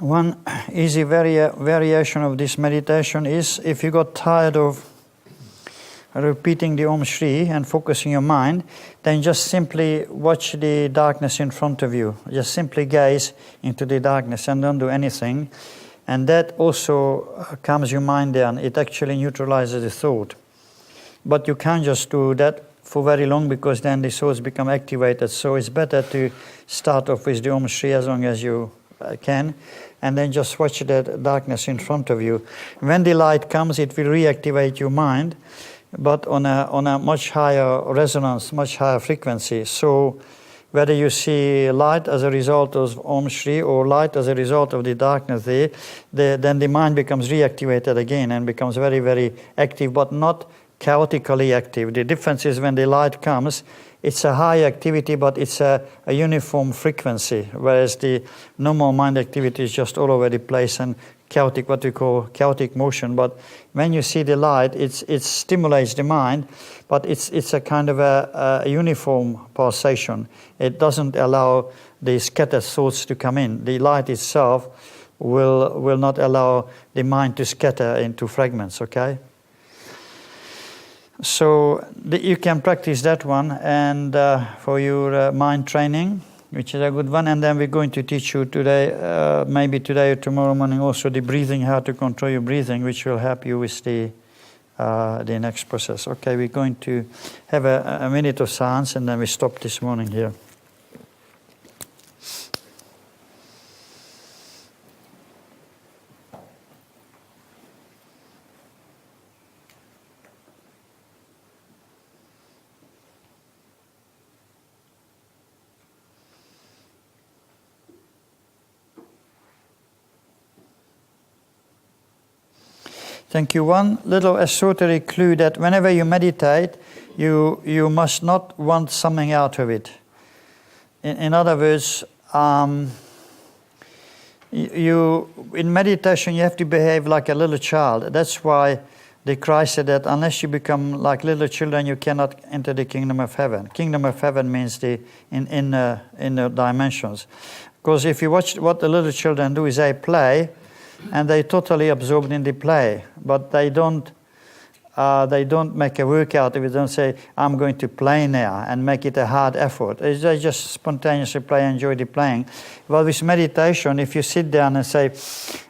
One easy variation of this meditation is, if you got tired of repeating the Om Shri and focusing your mind, then just simply watch the darkness in front of you. Just simply gaze into the darkness and don't do anything. And that also calms your mind down. It actually neutralizes the thought. But you can't just do that for very long, because then the thoughts become activated. So it's better to start off with the Om Shri as long as you can, and then just watch that darkness in front of you. When the light comes, it will reactivate your mind, but on a much higher resonance, much higher frequency. So whether you see light as a result of Om Shri or light as a result of the darkness there, then the mind becomes reactivated again and becomes very, very active, but not chaotically active. The difference is when the light comes, it's a high activity, but it's a uniform frequency, whereas the normal mind activity is just all over the place and chaotic, what we call chaotic motion. But when you see the light, it stimulates the mind, but it's a kind of a uniform pulsation. It doesn't allow the scattered thoughts to come in. The light itself will not allow the mind to scatter into fragments, okay? So you can practice that one, and for your mind training, which is a good one. And then we're going to teach you today, maybe today or tomorrow morning, also the breathing, how to control your breathing, which will help you with the next process. Okay, we're going to have a minute of silence, and then we stop this morning here. Thank you. One little esoteric clue, that whenever you meditate, you must not want something out of it. In other words, in meditation you have to behave like a little child. That's why the Christ said that unless you become like little children, you cannot enter the kingdom of heaven. Kingdom of heaven means the inner dimensions. Because if you watch what the little children do, is they play, and they totally absorbed in the play, but they don't make a workout of it. They don't say, I'm going to play now, and make it a hard effort. They just spontaneously play, enjoy the playing. Well, with meditation, if you sit down and say,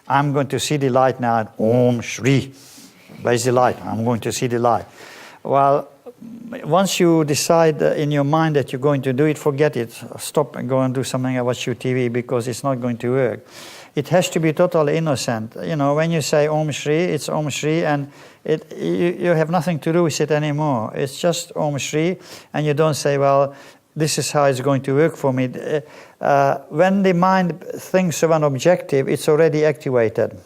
I'm going to see the light now, Om Shri, where's the light? I'm going to see the light. Well, once you decide in your mind that you're going to do it, forget it. Stop and go and do something and watch your TV, because it's not going to work. It has to be totally innocent. You know, when you say Om Shri, it's Om Shri, and you have nothing to do with it anymore. It's just Om Shri, and you don't say, well, this is how it's going to work for me. When the mind thinks of an objective, it's already activated.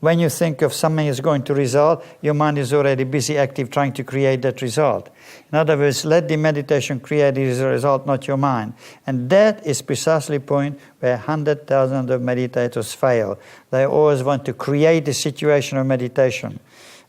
When you think of something is going to result, your mind is already busy, active, trying to create that result. In other words, let the meditation create the result, not your mind. And that is precisely the point where 100,000 of meditators fail. They always want to create the situation of meditation.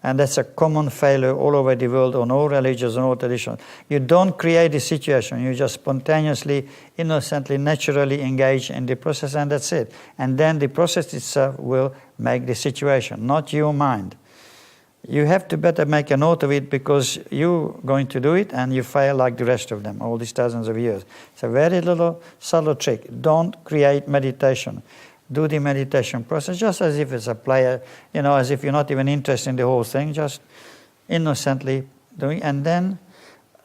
And that's a common failure all over the world, on all religions, on all traditions. You don't create the situation. You just spontaneously, innocently, naturally engage in the process, and that's it. And then the process itself will make the situation, not your mind. You have to better make a note of it, because you're going to do it and you fail like the rest of them, all these thousands of years. It's a very little subtle trick. Don't create meditation. Do the meditation process just as if it's a play, as if you're not even interested in the whole thing, just innocently doing, and then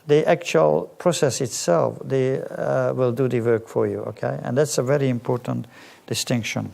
the actual process itself will do the work for you, okay? And that's a very important distinction.